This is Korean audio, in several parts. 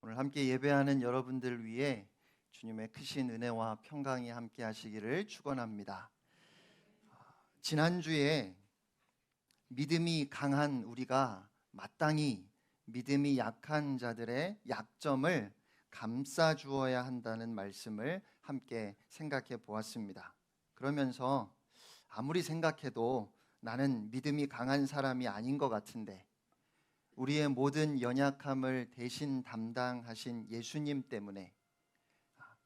오늘 함께 예배하는 여러분들을 위해 주님의 크신 은혜와 평강이 함께 하시기를 축원합니다. 지난주에 믿음이 강한 우리가 마땅히 믿음이 약한 자들의 약점을 감싸 주어야 한다는 말씀을 함께 생각해 보았습니다. 그러면서 아무리 생각해도 나는 믿음이 강한 사람이 아닌 것 같은데 우리의 모든 연약함을 대신 담당하신 예수님 때문에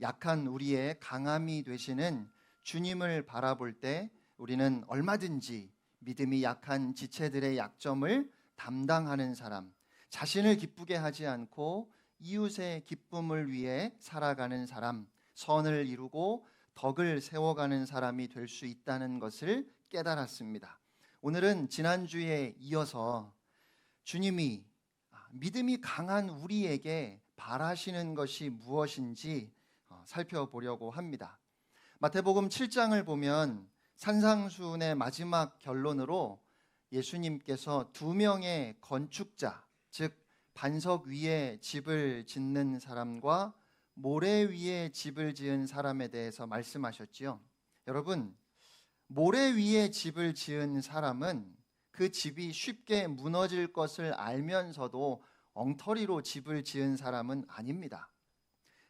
약한 우리의 강함이 되시는 주님을 바라볼 때 우리는 얼마든지 믿음이 약한 지체들의 약점을 담당하는 사람, 자신을 기쁘게 하지 않고 이웃의 기쁨을 위해 살아가는 사람, 선을 이루고 덕을 세워가는 사람이 될 수 있다는 것을 깨달았습니다. 오늘은 지난주에 이어서 주님이 믿음이 강한 우리에게 바라시는 것이 무엇인지 살펴보려고 합니다. 마태복음 7장을 보면 산상수훈의 마지막 결론으로 예수님께서 두 명의 건축자, 즉 반석 위에 집을 짓는 사람과 모래 위에 집을 지은 사람에 대해서 말씀하셨지요. 여러분, 모래 위에 집을 지은 사람은 그 집이 쉽게 무너질 것을 알면서도 엉터리로 집을 지은 사람은 아닙니다.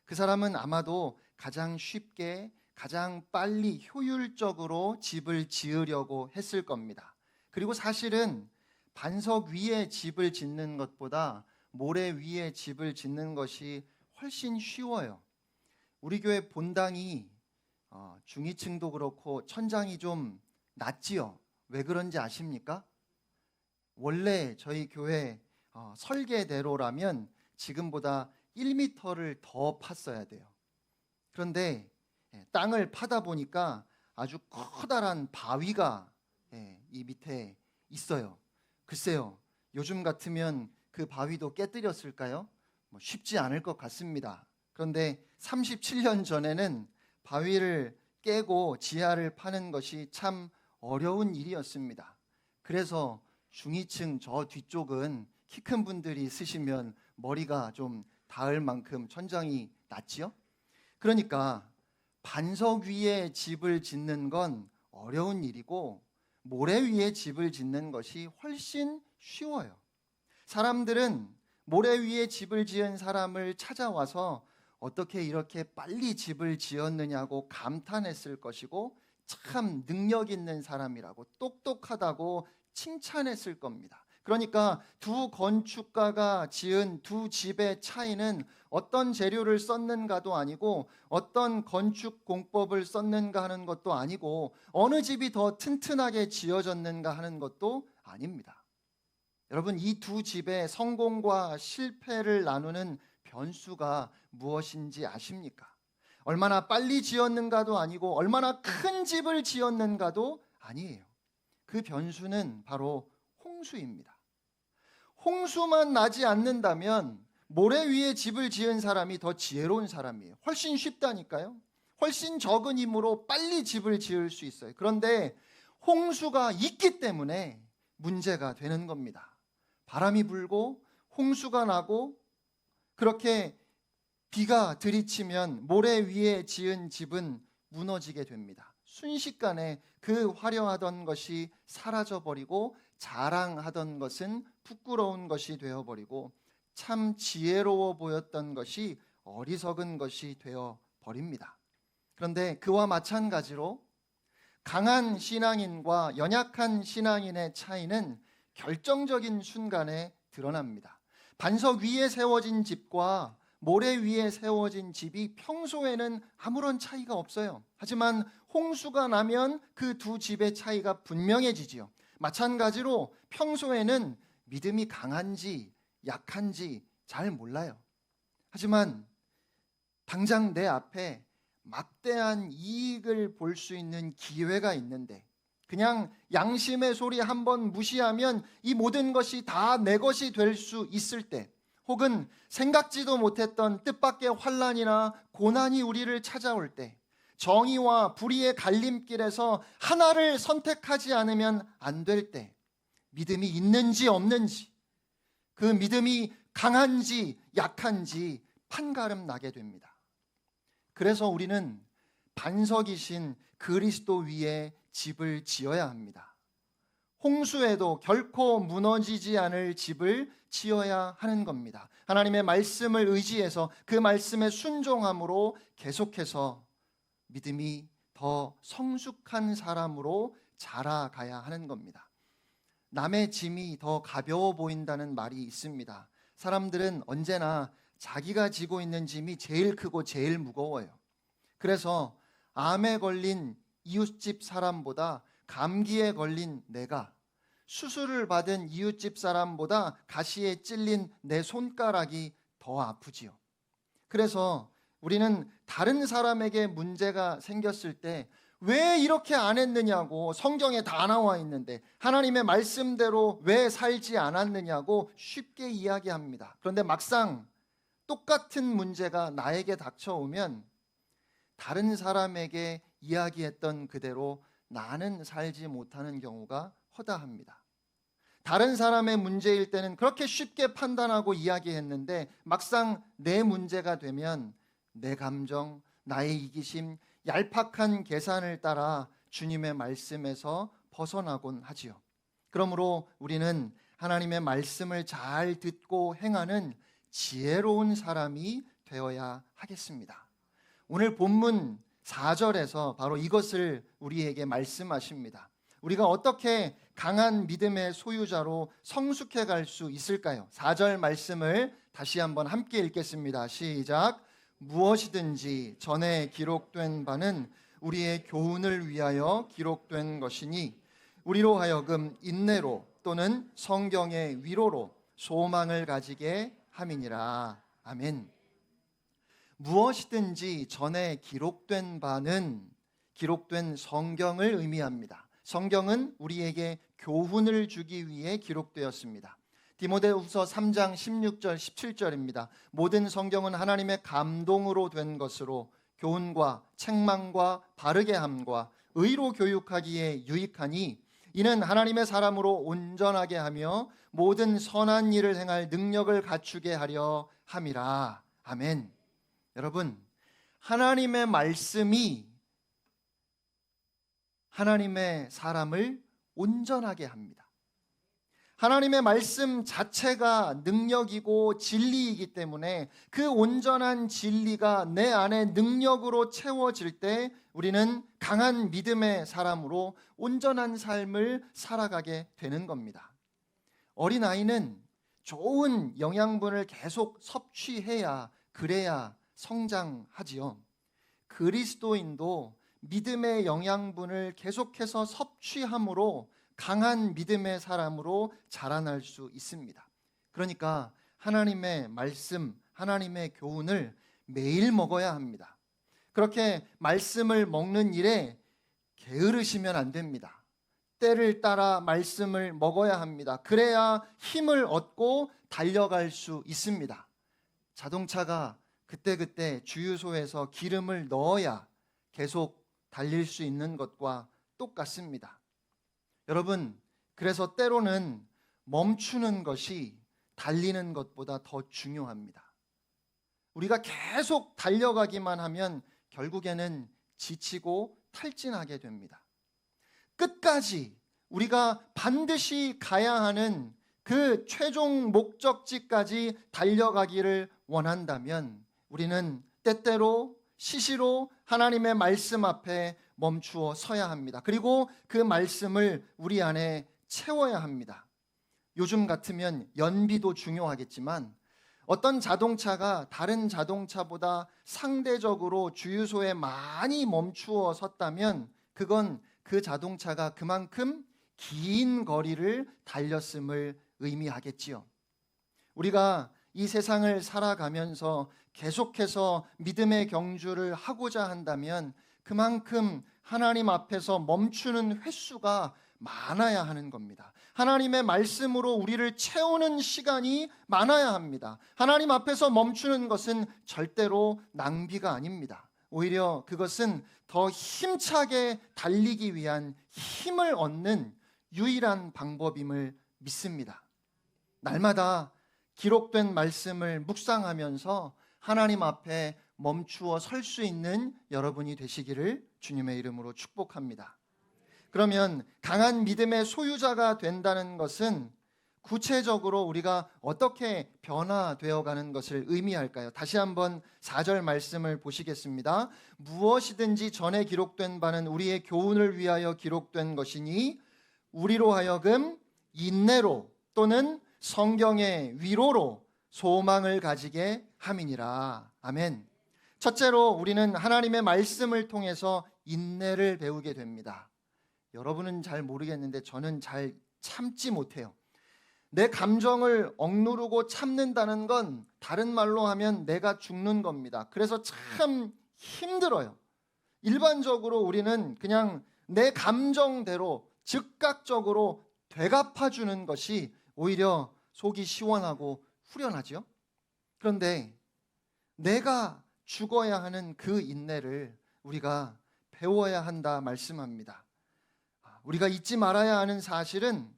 그 사람은 아마도 가장 쉽게, 가장 빨리 효율적으로 집을 지으려고 했을 겁니다. 그리고 사실은 반석 위에 집을 짓는 것보다 모래 위에 집을 짓는 것이 훨씬 쉬워요. 우리 교회 본당이 중위층도 그렇고 천장이 좀 낮지요. 왜 그런지 아십니까? 원래 저희 교회 설계대로라면 지금보다 1m를 더 팠어야 돼요. 그런데 땅을 파다 보니까 아주 커다란 바위가 이 밑에 있어요. 글쎄요, 요즘 같으면 그 바위도 깨뜨렸을까요? 쉽지 않을 것 같습니다. 그런데 37년 전에는 바위를 깨고 지하를 파는 것이 참 어려운 일이었습니다. 그래서 중위층 저 뒤쪽은 키 큰 분들이 쓰시면 머리가 좀 닿을 만큼 천장이 낮지요? 그러니까 반석 위에 집을 짓는 건 어려운 일이고 모래 위에 집을 짓는 것이 훨씬 쉬워요. 사람들은 모래 위에 집을 지은 사람을 찾아와서 어떻게 이렇게 빨리 집을 지었느냐고 감탄했을 것이고 참 능력 있는 사람이라고 똑똑하다고 칭찬했을 겁니다. 그러니까 두 건축가가 지은 두 집의 차이는 어떤 재료를 썼는가도 아니고 어떤 건축 공법을 썼는가 하는 것도 아니고 어느 집이 더 튼튼하게 지어졌는가 하는 것도 아닙니다. 여러분, 이 두 집의 성공과 실패를 나누는 변수가 무엇인지 아십니까? 얼마나 빨리 지었는가도 아니고 얼마나 큰 집을 지었는가도 아니에요. 그 변수는 바로 홍수입니다. 홍수만 나지 않는다면 모래 위에 집을 지은 사람이 더 지혜로운 사람이에요. 훨씬 쉽다니까요. 훨씬 적은 힘으로 빨리 집을 지을 수 있어요. 그런데 홍수가 있기 때문에 문제가 되는 겁니다. 바람이 불고 홍수가 나고 그렇게 비가 들이치면 모래 위에 지은 집은 무너지게 됩니다. 순식간에 그 화려하던 것이 사라져버리고 자랑하던 것은 부끄러운 것이 되어버리고 참 지혜로워 보였던 것이 어리석은 것이 되어버립니다. 그런데 그와 마찬가지로 강한 신앙인과 연약한 신앙인의 차이는 결정적인 순간에 드러납니다. 반석 위에 세워진 집과 모래 위에 세워진 집이 평소에는 아무런 차이가 없어요. 하지만 홍수가 나면 그 두 집의 차이가 분명해지지요. 마찬가지로 평소에는 믿음이 강한지 약한지 잘 몰라요. 하지만 당장 내 앞에 막대한 이익을 볼 수 있는 기회가 있는데 그냥 양심의 소리 한번 무시하면 이 모든 것이 다 내 것이 될 수 있을 때, 혹은 생각지도 못했던 뜻밖의 환난이나 고난이 우리를 찾아올 때, 정의와 불의의 갈림길에서 하나를 선택하지 않으면 안 될 때, 믿음이 있는지 없는지, 그 믿음이 강한지 약한지 판가름 나게 됩니다. 그래서 우리는 반석이신 그리스도 위에 집을 지어야 합니다. 홍수에도 결코 무너지지 않을 집을 지어야 하는 겁니다. 하나님의 말씀을 의지해서 그 말씀에 순종함으로 계속해서 믿음이 더 성숙한 사람으로 자라가야 하는 겁니다. 남의 짐이 더 가벼워 보인다는 말이 있습니다. 사람들은 언제나 자기가 지고 있는 짐이 제일 크고 제일 무거워요. 그래서 암에 걸린 이웃집 사람보다 감기에 걸린 내가, 수술을 받은 이웃집 사람보다 가시에 찔린 내 손가락이 더 아프지요. 그래서 우리는 다른 사람에게 문제가 생겼을 때 왜 이렇게 안 했느냐고, 성경에 다 나와 있는데 하나님의 말씀대로 왜 살지 않았느냐고 쉽게 이야기합니다. 그런데 막상 똑같은 문제가 나에게 닥쳐오면 다른 사람에게 이야기했던 그대로 나는 살지 못하는 경우가 허다합니다. 다른 사람의 문제일 때는 그렇게 쉽게 판단하고 이야기했는데 막상 내 문제가 되면 내 감정, 나의 이기심, 얄팍한 계산을 따라 주님의 말씀에서 벗어나곤 하지요. 그러므로 우리는 하나님의 말씀을 잘 듣고 행하는 지혜로운 사람이 되어야 하겠습니다. 오늘 본문 4절에서 바로 이것을 우리에게 말씀하십니다. 우리가 어떻게 강한 믿음의 소유자로 성숙해 갈 수 있을까요? 4절 말씀을 다시 한번 함께 읽겠습니다. 시작. 무엇이든지 전에 기록된 바는 우리의 교훈을 위하여 기록된 것이니 우리로 하여금 인내로 또는 성경의 위로로 소망을 가지게 함이니라. 아멘. 무엇이든지 전에 기록된 바는 기록된 성경을 의미합니다. 성경은 우리에게 교훈을 주기 위해 기록되었습니다. 디모데후서 3장 16절 17절입니다. 모든 성경은 하나님의 감동으로 된 것으로 교훈과 책망과 바르게 함과 의로 교육하기에 유익하니 이는 하나님의 사람으로 온전하게 하며 모든 선한 일을 행할 능력을 갖추게 하려 함이라. 아멘. 여러분, 하나님의 말씀이 하나님의 사람을 온전하게 합니다. 하나님의 말씀 자체가 능력이고 진리이기 때문에 그 온전한 진리가 내 안에 능력으로 채워질 때 우리는 강한 믿음의 사람으로 온전한 삶을 살아가게 되는 겁니다. 어린아이는 좋은 영양분을 계속 섭취해야 그래야 성장하지요. 그리스도인도 믿음의 영양분을 계속해서 섭취함으로 강한 믿음의 사람으로 자라날 수 있습니다. 그러니까 하나님의 말씀, 하나님의 교훈을 매일 먹어야 합니다. 그렇게 말씀을 먹는 일에 게으르시면 안 됩니다. 때를 따라 말씀을 먹어야 합니다. 그래야 힘을 얻고 달려갈 수 있습니다. 자동차가 그때그때 주유소에서 기름을 넣어야 계속 달릴 수 있는 것과 똑같습니다. 여러분, 그래서 때로는 멈추는 것이 달리는 것보다 더 중요합니다. 우리가 계속 달려가기만 하면 결국에는 지치고 탈진하게 됩니다. 끝까지 우리가 반드시 가야 하는 그 최종 목적지까지 달려가기를 원한다면 우리는 때때로 시시로 하나님의 말씀 앞에 멈추어 서야 합니다. 그리고 그 말씀을 우리 안에 채워야 합니다. 요즘 같으면 연비도 중요하겠지만 어떤 자동차가 다른 자동차보다 상대적으로 주유소에 많이 멈추어 섰다면 그건 그 자동차가 그만큼 긴 거리를 달렸음을 의미하겠지요. 우리가 이 세상을 살아가면서 계속해서 믿음의 경주를 하고자 한다면 그만큼 하나님 앞에서 멈추는 횟수가 많아야 하는 겁니다. 하나님의 말씀으로 우리를 채우는 시간이 많아야 합니다. 하나님 앞에서 멈추는 것은 절대로 낭비가 아닙니다. 오히려 그것은 더 힘차게 달리기 위한 힘을 얻는 유일한 방법임을 믿습니다. 날마다 기록된 말씀을 묵상하면서 하나님 앞에 멈추어 설 수 있는 여러분이 되시기를 주님의 이름으로 축복합니다. 그러면 강한 믿음의 소유자가 된다는 것은 구체적으로 우리가 어떻게 변화되어 가는 것을 의미할까요? 다시 한번 4절 말씀을 보시겠습니다. 무엇이든지 전에 기록된 바는 우리의 교훈을 위하여 기록된 것이니 우리로 하여금 인내로 또는 성경의 위로로 소망을 가지게 함이니라. 아멘. 첫째로 우리는 하나님의 말씀을 통해서 인내를 배우게 됩니다. 여러분은 잘 모르겠는데 저는 잘 참지 못해요. 내 감정을 억누르고 참는다는 건 다른 말로 하면 내가 죽는 겁니다. 그래서 참 힘들어요. 일반적으로 우리는 그냥 내 감정대로 즉각적으로 되갚아주는 것이 오히려 속이 시원하고 후련하죠. 그런데 내가 죽어야 하는 그 인내를 우리가 배워야 한다 말씀합니다. 우리가 잊지 말아야 하는 사실은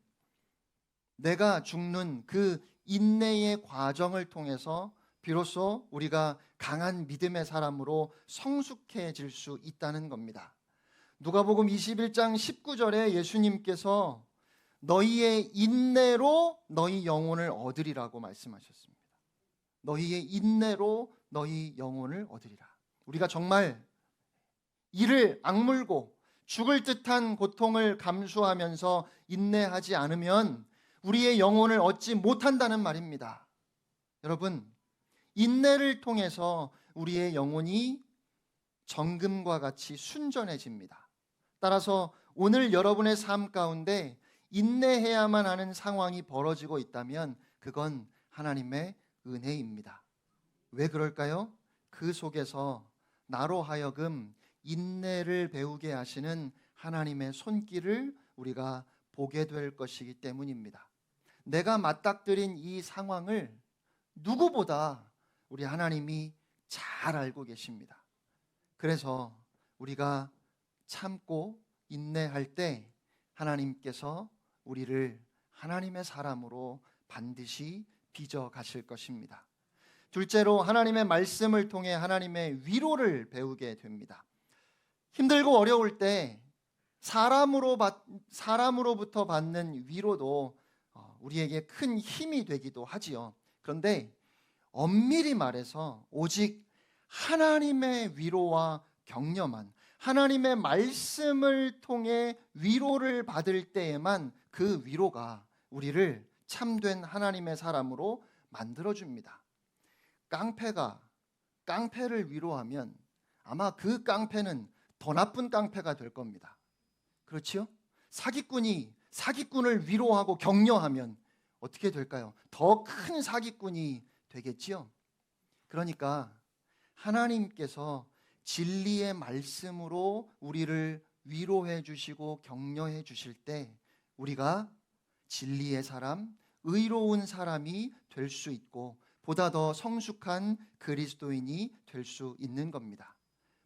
내가 죽는 그 인내의 과정을 통해서 비로소 우리가 강한 믿음의 사람으로 성숙해질 수 있다는 겁니다. 누가복음 21장 19절에 예수님께서 너희의 인내로 너희 영혼을 얻으리라고 말씀하셨습니다. 너희의 인내로 너희 영혼을 얻으리라. 우리가 정말 이를 악물고 죽을 듯한 고통을 감수하면서 인내하지 않으면 우리의 영혼을 얻지 못한다는 말입니다. 여러분, 인내를 통해서 우리의 영혼이 정금과 같이 순전해집니다. 따라서 오늘 여러분의 삶 가운데 인내해야만 하는 상황이 벌어지고 있다면 그건 하나님의 은혜입니다. 왜 그럴까요? 그 속에서 나로 하여금 인내를 배우게 하시는 하나님의 손길을 우리가 보게 될 것이기 때문입니다. 내가 맞닥뜨린 이 상황을 누구보다 우리 하나님이 잘 알고 계십니다. 그래서 우리가 참고 인내할 때 하나님께서 우리를 하나님의 사람으로 반드시 빚어 가실 것입니다. 둘째로 하나님의 말씀을 통해 하나님의 위로를 배우게 됩니다. 힘들고 어려울 때 사람으로부터 받는 위로도 우리에게 큰 힘이 되기도 하지요. 그런데 엄밀히 말해서 오직 하나님의 위로와 격려만, 하나님의 말씀을 통해 위로를 받을 때에만 그 위로가 우리를 참된 하나님의 사람으로 만들어줍니다. 깡패가 깡패를 위로하면 아마 그 깡패는 더 나쁜 깡패가 될 겁니다. 그렇지요? 사기꾼이 사기꾼을 위로하고 격려하면 어떻게 될까요? 더 큰 사기꾼이 되겠지요. 그러니까 하나님께서 진리의 말씀으로 우리를 위로해 주시고 격려해 주실 때 우리가 진리의 사람, 의로운 사람이 될 수 있고 보다 더 성숙한 그리스도인이 될 수 있는 겁니다.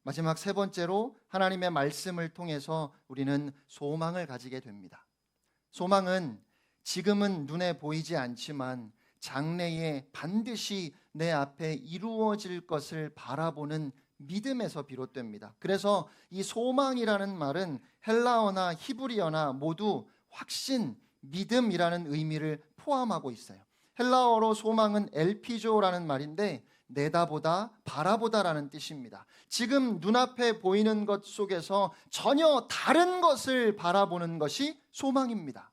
마지막 세 번째로 하나님의 말씀을 통해서 우리는 소망을 가지게 됩니다. 소망은 지금은 눈에 보이지 않지만 장래에 반드시 내 앞에 이루어질 것을 바라보는 믿음에서 비롯됩니다. 그래서 이 소망이라는 말은 헬라어나 히브리어나 모두 확신, 믿음이라는 의미를 포함하고 있어요. 헬라어로 소망은 엘피조라는 말인데 내다보다, 바라보다라는 뜻입니다. 지금 눈앞에 보이는 것 속에서 전혀 다른 것을 바라보는 것이 소망입니다.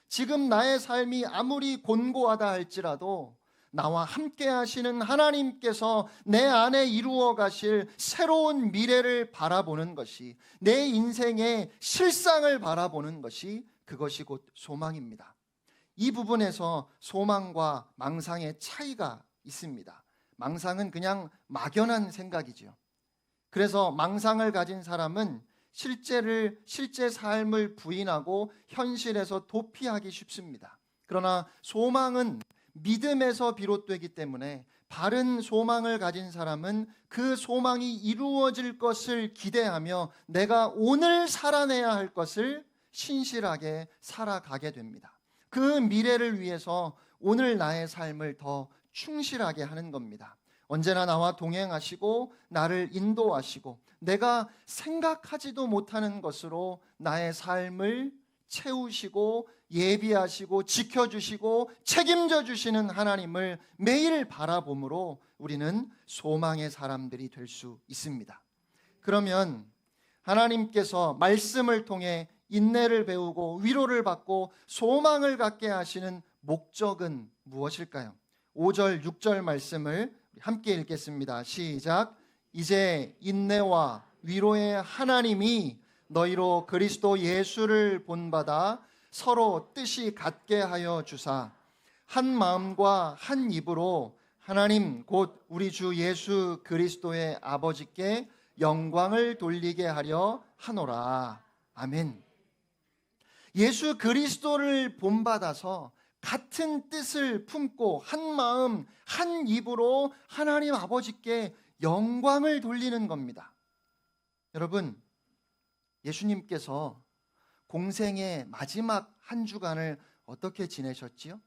지금 나의 삶이 아무리 곤고하다 할지라도 나와 함께 하시는 하나님께서 내 안에 이루어 가실 새로운 미래를 바라보는 것이, 내 인생의 실상을 바라보는 것이, 그것이 곧 소망입니다. 이 부분에서 소망과 망상의 차이가 있습니다. 망상은 그냥 막연한 생각이죠. 그래서 망상을 가진 사람은 실제 삶을 부인하고 현실에서 도피하기 쉽습니다. 그러나 소망은 믿음에서 비롯되기 때문에 바른 소망을 가진 사람은 그 소망이 이루어질 것을 기대하며 내가 오늘 살아내야 할 것을 신실하게 살아가게 됩니다. 그 미래를 위해서 오늘 나의 삶을 더 충실하게 하는 겁니다. 언제나 나와 동행하시고 나를 인도하시고 내가 생각하지도 못하는 것으로 나의 삶을 채우시고 예비하시고 지켜주시고 책임져 주시는 하나님을 매일 바라봄으로 우리는 소망의 사람들이 될 수 있습니다. 그러면 하나님께서 말씀을 통해 인내를 배우고 위로를 받고 소망을 갖게 하시는 목적은 무엇일까요? 5절, 6절 말씀을 함께 읽겠습니다. 시작. 이제 인내와 위로의 하나님이 너희로 그리스도 예수를 본받아 서로 뜻이 같게 하여 주사 한 마음과 한 입으로 하나님 곧 우리 주 예수 그리스도의 아버지께 영광을 돌리게 하려 하노라. 아멘. 예수 그리스도를 본받아서 같은 뜻을 품고 한 마음 한 입으로 하나님 아버지께 영광을 돌리는 겁니다. 여러분, 예수님께서 공생의 마지막 한 주간을 어떻게 지내셨지요?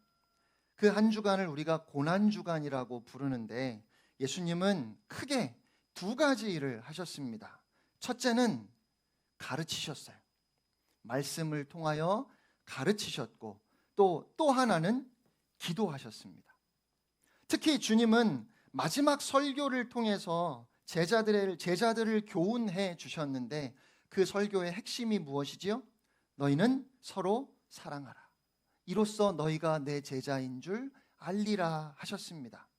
그 한 주간을 우리가 고난주간이라고 부르는데 예수님은 크게 두 가지 일을 하셨습니다. 첫째는 가르치셨어요. 말씀을 통하여 가르치셨고 또 하나는 기도하셨습니다. 특히 주님은 마지막 설교를 통해서 제자들을 교훈해 주셨는데 그 설교의 핵심이 무엇이지요? 너희는 서로 사랑하라. 이로써 너희가 내 제자인 줄 알리라 하셨습니다.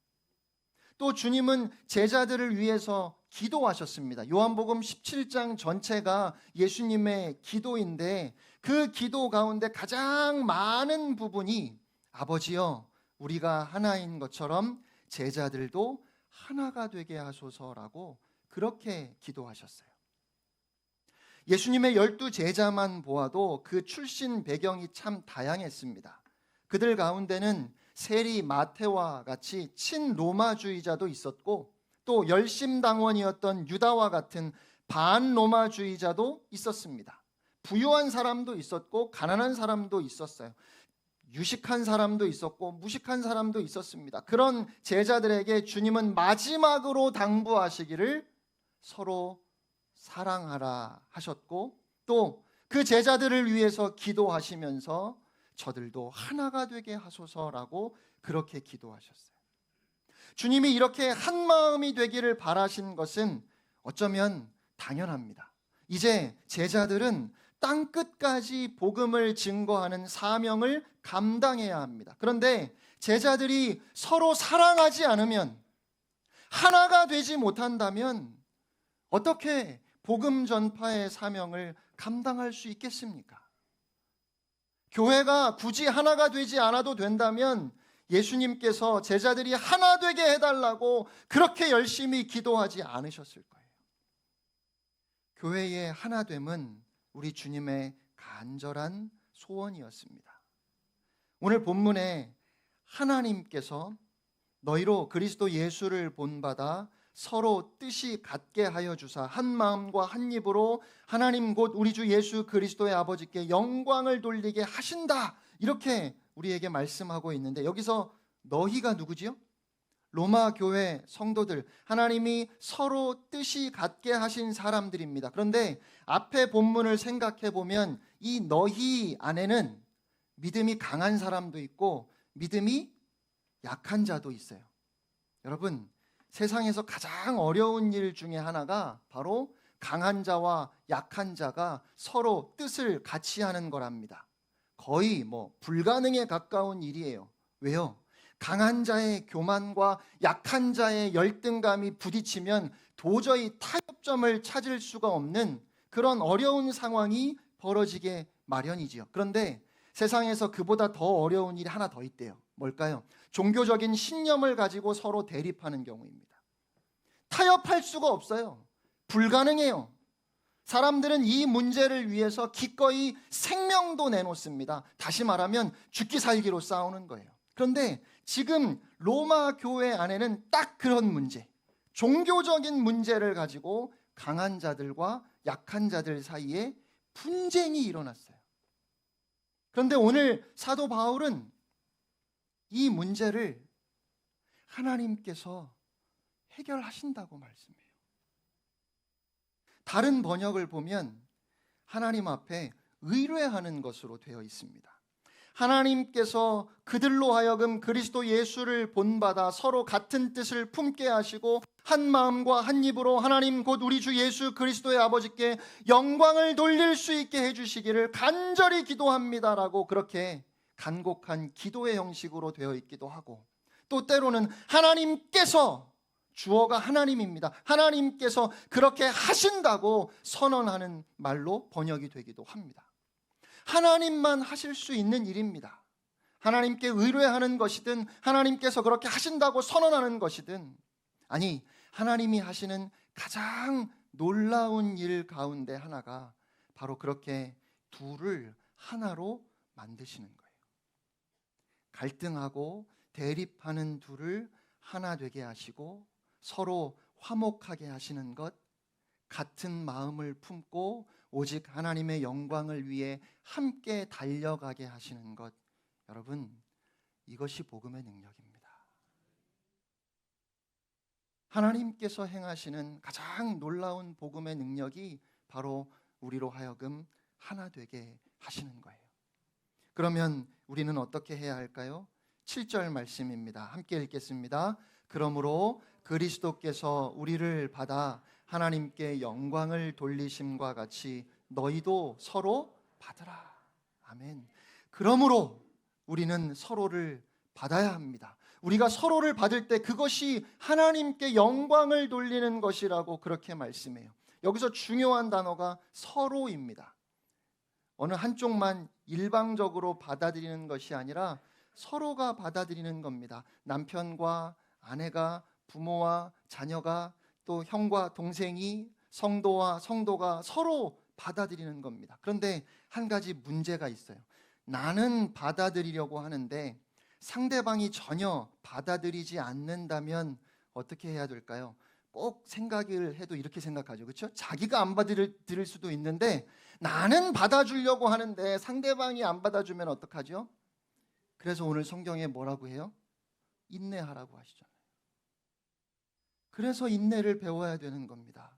또 주님은 제자들을 위해서 기도하셨습니다. 요한복음 17장 전체가 예수님의 기도인데 그 기도 가운데 가장 많은 부분이 아버지여 우리가 하나인 것처럼 제자들도 하나가 되게 하소서라고 그렇게 기도하셨어요. 예수님의 12 제자만 보아도 그 출신 배경이 참 다양했습니다. 그들 가운데는 세리 마태와 같이 친로마주의자도 있었고 또 열심당원이었던 유다와 같은 반로마주의자도 있었습니다. 부유한 사람도 있었고 가난한 사람도 있었어요. 유식한 사람도 있었고 무식한 사람도 있었습니다. 그런 제자들에게 주님은 마지막으로 당부하시기를 서로 사랑하라 하셨고 또 그 제자들을 위해서 기도하시면서 저들도 하나가 되게 하소서라고 그렇게 기도하셨어요. 주님이 이렇게 한 마음이 되기를 바라신 것은 어쩌면 당연합니다. 이제 제자들은 땅 끝까지 복음을 증거하는 사명을 감당해야 합니다. 그런데 제자들이 서로 사랑하지 않으면, 하나가 되지 못한다면 어떻게 복음 전파의 사명을 감당할 수 있겠습니까? 교회가 굳이 하나가 되지 않아도 된다면 예수님께서 제자들이 하나 되게 해달라고 그렇게 열심히 기도하지 않으셨을 거예요. 교회의 하나됨은 우리 주님의 간절한 소원이었습니다. 오늘 본문에 하나님께서 너희로 그리스도 예수를 본받아 서로 뜻이 같게 하여 주사 한 마음과 한 입으로 하나님 곧 우리 주 예수 그리스도의 아버지께 영광을 돌리게 하신다, 이렇게 우리에게 말씀하고 있는데 여기서 너희가 누구지요? 로마 교회 성도들, 하나님이 서로 뜻이 같게 하신 사람들입니다. 그런데 앞에 본문을 생각해 보면 이 너희 안에는 믿음이 강한 사람도 있고 믿음이 약한 자도 있어요. 여러분, 세상에서 가장 어려운 일 중에 하나가 바로 강한 자와 약한 자가 서로 뜻을 같이 하는 거랍니다. 거의 불가능에 가까운 일이에요. 왜요? 강한 자의 교만과 약한 자의 열등감이 부딪히면 도저히 타협점을 찾을 수가 없는 그런 어려운 상황이 벌어지게 마련이지요. 그런데 세상에서 그보다 더 어려운 일이 하나 더 있대요. 뭘까요? 종교적인 신념을 가지고 서로 대립하는 경우입니다. 타협할 수가 없어요. 불가능해요. 사람들은 이 문제를 위해서 기꺼이 생명도 내놓습니다. 다시 말하면 죽기 살기로 싸우는 거예요. 그런데 지금 로마 교회 안에는 딱 그런 문제, 종교적인 문제를 가지고 강한 자들과 약한 자들 사이에 분쟁이 일어났어요. 그런데 오늘 사도 바울은 이 문제를 하나님께서 해결하신다고 말씀해요. 다른 번역을 보면 하나님 앞에 의뢰하는 것으로 되어 있습니다. 하나님께서 그들로 하여금 그리스도 예수를 본받아 서로 같은 뜻을 품게 하시고 한 마음과 한 입으로 하나님 곧 우리 주 예수 그리스도의 아버지께 영광을 돌릴 수 있게 해주시기를 간절히 기도합니다라고 그렇게 간곡한 기도의 형식으로 되어 있기도 하고, 또 때로는 하나님께서, 주어가 하나님입니다, 하나님께서 그렇게 하신다고 선언하는 말로 번역이 되기도 합니다. 하나님만 하실 수 있는 일입니다. 하나님께 의뢰하는 것이든 하나님께서 그렇게 하신다고 선언하는 것이든, 아니 하나님이 하시는 가장 놀라운 일 가운데 하나가 바로 그렇게 둘을 하나로 만드시는 거예요. 갈등하고 대립하는 둘을 하나 되게 하시고 서로 화목하게 하시는 것, 같은 마음을 품고 오직 하나님의 영광을 위해 함께 달려가게 하시는 것, 여러분, 이것이 복음의 능력입니다. 하나님께서 행하시는 가장 놀라운 복음의 능력이 바로 우리로 하여금 하나 되게 하시는 거예요. 그러면 우리는 어떻게 해야 할까요? 7절 말씀입니다. 함께 읽겠습니다. 그러므로 그리스도께서 우리를 받아 하나님께 영광을 돌리심과 같이 너희도 서로 받으라. 아멘. 그러므로 우리는 서로를 받아야 합니다. 우리가 서로를 받을 때 그것이 하나님께 영광을 돌리는 것이라고 그렇게 말씀해요. 여기서 중요한 단어가 서로입니다. 어느 한쪽만 일방적으로 받아들이는 것이 아니라 서로가 받아들이는 겁니다. 남편과 아내가, 부모와 자녀가, 또 형과 동생이, 성도와 성도가 서로 받아들이는 겁니다. 그런데 한 가지 문제가 있어요. 나는 받아들이려고 하는데 상대방이 전혀 받아들이지 않는다면 어떻게 해야 될까요? 꼭 생각을 해도 이렇게 생각하죠. 그렇죠? 자기가 안 받아들일 수도 있는데 나는 받아주려고 하는데 상대방이 안 받아주면 어떡하죠? 그래서 오늘 성경에 뭐라고 해요? 인내하라고 하시잖아요. 그래서 인내를 배워야 되는 겁니다.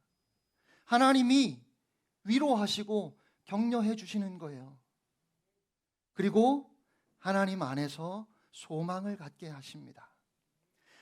하나님이 위로하시고 격려해 주시는 거예요. 그리고 하나님 안에서 소망을 갖게 하십니다.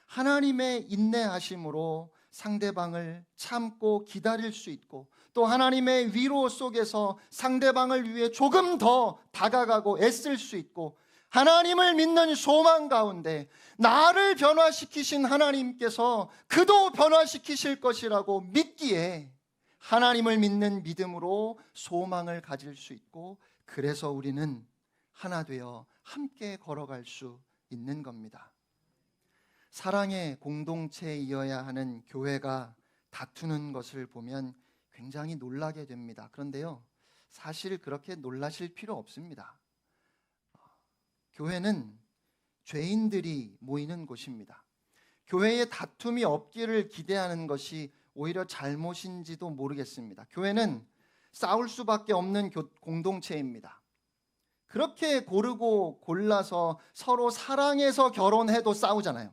하나님의 인내하심으로 상대방을 참고 기다릴 수 있고, 또 하나님의 위로 속에서 상대방을 위해 조금 더 다가가고 애쓸 수 있고, 하나님을 믿는 소망 가운데 나를 변화시키신 하나님께서 그도 변화시키실 것이라고 믿기에 하나님을 믿는 믿음으로 소망을 가질 수 있고, 그래서 우리는 하나 되어 함께 걸어갈 수 있는 겁니다. 사랑의 공동체이어야 하는 교회가 다투는 것을 보면 굉장히 놀라게 됩니다. 그런데요, 사실 그렇게 놀라실 필요 없습니다. 교회는 죄인들이 모이는 곳입니다. 교회에 다툼이 없기를 기대하는 것이 오히려 잘못인지도 모르겠습니다. 교회는 싸울 수밖에 없는 공동체입니다. 그렇게 고르고 골라서 서로 사랑해서 결혼해도 싸우잖아요.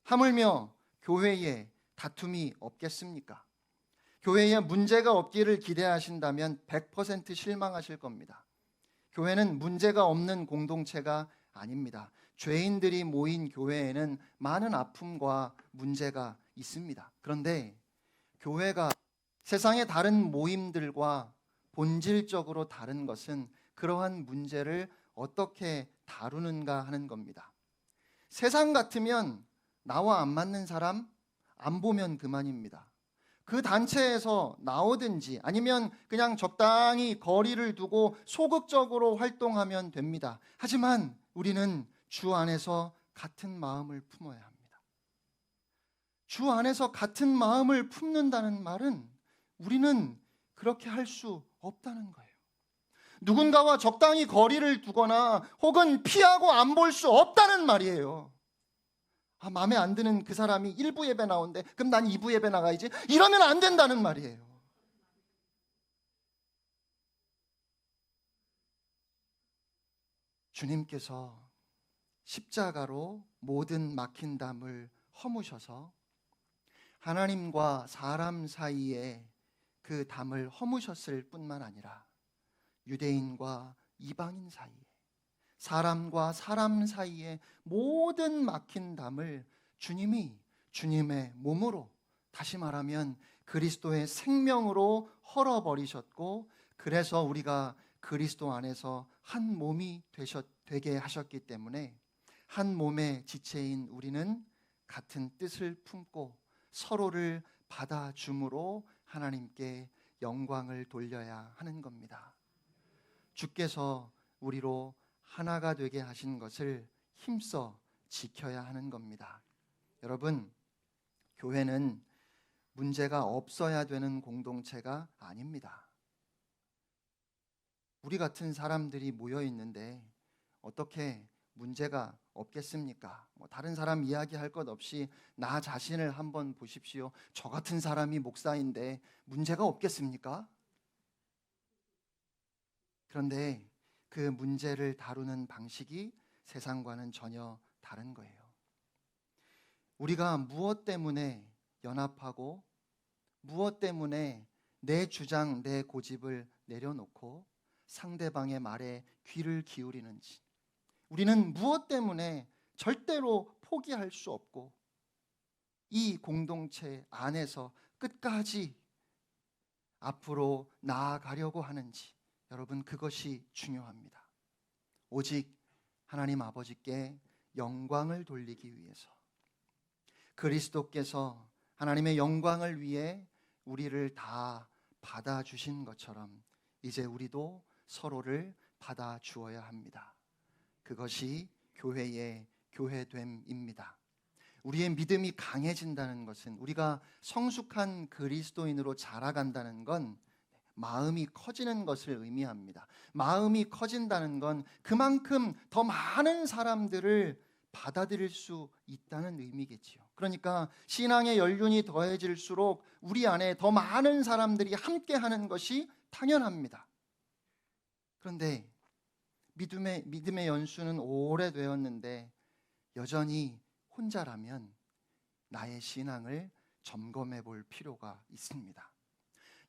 하물며 교회에 다툼이 없겠습니까? 교회에 문제가 없기를 기대하신다면 100% 실망하실 겁니다. 교회는 문제가 없는 공동체가 아닙니다. 죄인들이 모인 교회에는 많은 아픔과 문제가 있습니다. 그런데 교회가 세상의 다른 모임들과 본질적으로 다른 것은 그러한 문제를 어떻게 다루는가 하는 겁니다. 세상 같으면 나와 안 맞는 사람 안 보면 그만입니다. 그 단체에서 나오든지 아니면 그냥 적당히 거리를 두고 소극적으로 활동하면 됩니다. 하지만 우리는 주 안에서 같은 마음을 품어야 합니다. 주 안에서 같은 마음을 품는다는 말은 우리는 그렇게 할 수 없다는 거예요. 누군가와 적당히 거리를 두거나 혹은 피하고 안 볼 수 없다는 말이에요. 마음에 안 드는 그 사람이 1부 예배 나오는데 그럼 난 2부 예배 나가야지, 이러면 안 된다는 말이에요. 주님께서 십자가로 모든 막힌 담을 허무셔서 하나님과 사람 사이에 그 담을 허무셨을 뿐만 아니라 유대인과 이방인 사이에, 사람과 사람 사이에 모든 막힌 담을 주님이 주님의 몸으로, 다시 말하면 그리스도의 생명으로 헐어버리셨고, 그래서 우리가 그리스도 안에서 한 몸이 되게 하셨기 때문에 한 몸의 지체인 우리는 같은 뜻을 품고 서로를 받아줌으로 하나님께 영광을 돌려야 하는 겁니다. 주께서 우리로 하나가 되게 하신 것을 힘써 지켜야 하는 겁니다. 여러분, 교회는 문제가 없어야 되는 공동체가 아닙니다. 우리 같은 사람들이 모여 있는데 어떻게 문제가 없겠습니까? 다른 사람 이야기할 것 없이 나 자신을 한번 보십시오. 저 같은 사람이 목사인데 문제가 없겠습니까? 그런데 그 문제를 다루는 방식이 세상과는 전혀 다른 거예요. 우리가 무엇 때문에 연합하고 무엇 때문에 내 주장, 내 고집을 내려놓고 상대방의 말에 귀를 기울이는지, 우리는 무엇 때문에 절대로 포기할 수 없고 이 공동체 안에서 끝까지 앞으로 나아가려고 하는지, 여러분, 그것이 중요합니다. 오직 하나님 아버지께 영광을 돌리기 위해서, 그리스도께서 하나님의 영광을 위해 우리를 다 받아주신 것처럼 이제 우리도 서로를 받아주어야 합니다. 그것이 교회의 교회됨입니다. 우리의 믿음이 강해진다는 것은, 우리가 성숙한 그리스도인으로 자라간다는 건 마음이 커지는 것을 의미합니다. 마음이 커진다는 건 그만큼 더 많은 사람들을 받아들일 수 있다는 의미겠지요. 그러니까 신앙의 연륜이 더해질수록 우리 안에 더 많은 사람들이 함께하는 것이 당연합니다. 그런데 믿음의 연수는 오래되었는데 여전히 혼자라면 나의 신앙을 점검해 볼 필요가 있습니다.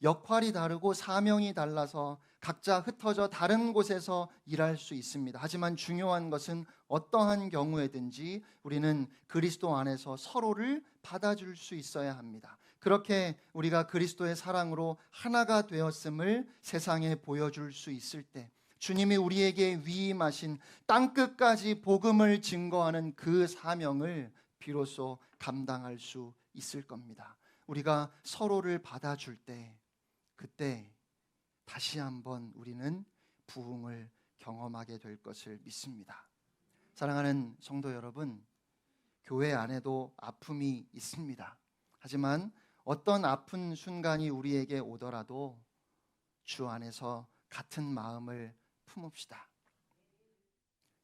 역할이 다르고 사명이 달라서 각자 흩어져 다른 곳에서 일할 수 있습니다. 하지만 중요한 것은 어떠한 경우에든지 우리는 그리스도 안에서 서로를 받아줄 수 있어야 합니다. 그렇게 우리가 그리스도의 사랑으로 하나가 되었음을 세상에 보여줄 수 있을 때, 주님이 우리에게 위임하신 땅끝까지 복음을 증거하는 그 사명을 비로소 감당할 수 있을 겁니다. 우리가 서로를 받아줄 때, 그때 다시 한번 우리는 부흥을 경험하게 될 것을 믿습니다. 사랑하는 성도 여러분, 교회 안에도 아픔이 있습니다. 하지만 어떤 아픈 순간이 우리에게 오더라도 주 안에서 같은 마음을 품읍시다.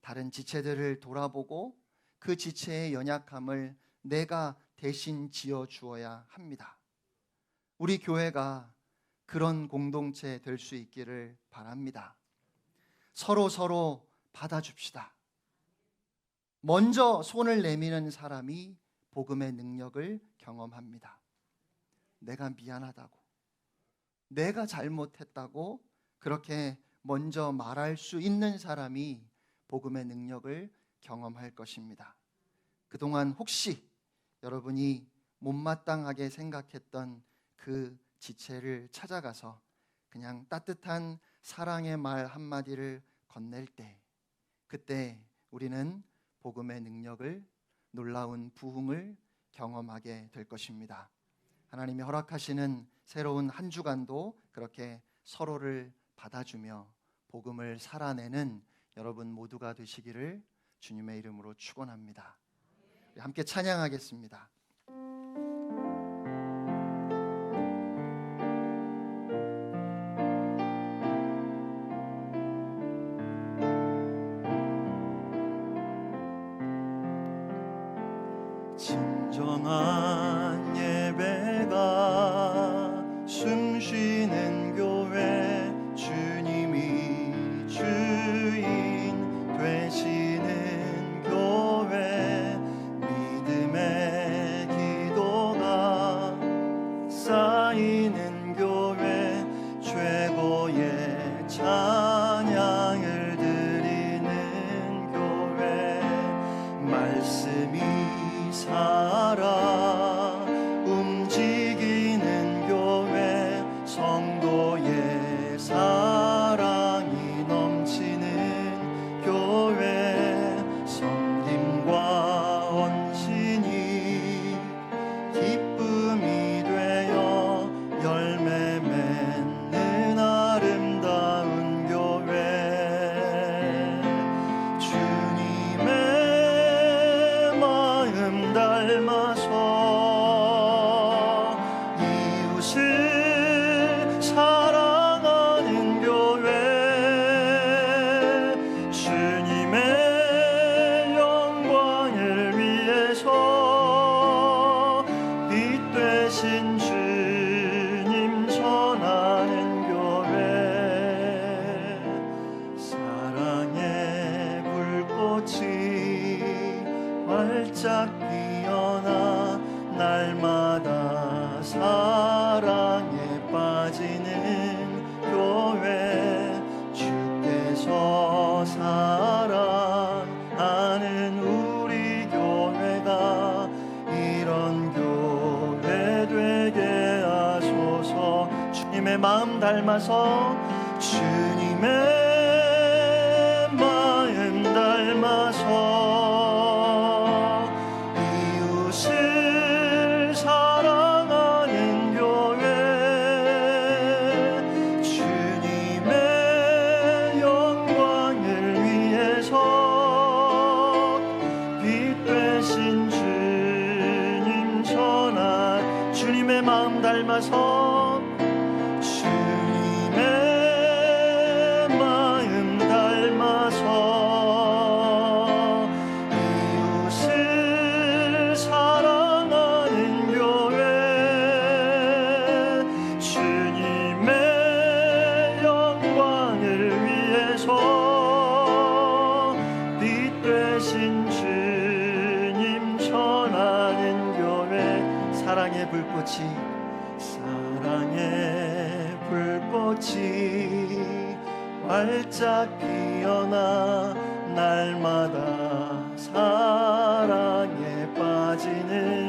다른 지체들을 돌아보고 그 지체의 연약함을 내가 대신 지어 주어야 합니다. 우리 교회가 그런 공동체 될 수 있기를 바랍니다. 서로 받아줍시다. 먼저 손을 내미는 사람이 복음의 능력을 경험합니다. 내가 미안하다고, 내가 잘못했다고 그렇게 먼저 말할 수 있는 사람이 복음의 능력을 경험할 것입니다. 그동안 혹시 여러분이 못마땅하게 생각했던 그 지체를 찾아가서 그냥 따뜻한 사랑의 말 한마디를 건넬 때, 그때 우리는 복음의 능력을, 놀라운 부흥을 경험하게 될 것입니다. 하나님이 허락하시는 새로운 한 주간도 그렇게 서로를 받아주며 복음을 살아내는 여러분 모두가 되시기를 주님의 이름으로 축원합니다. 함께 찬양하겠습니다. 진정한 예배가 숨쉬는 교회, 주님이 주인 되시는 교회, 빛 되신 주님 전하는 교회 사랑의 불꽃이 활짝 피어나 날마다 사랑에 빠지는 교회 주께서 사랑하는 우리 교회가 이런 교회 되게 하소서. 주님의 마음 닮아서 주님의 마음 닮아서 이웃을 사랑하는 교회 주님의 영광을 위해서 빛 되신 주님 전한 주님의 마음 닮아서 주님의 마음 닮아서 이웃을 사랑하는 교회 주님의 영광을 위해서 빛 되신 주님 전하는 교회 사랑의 불꽃이 활짝 피어나 날마다 사랑에 빠지는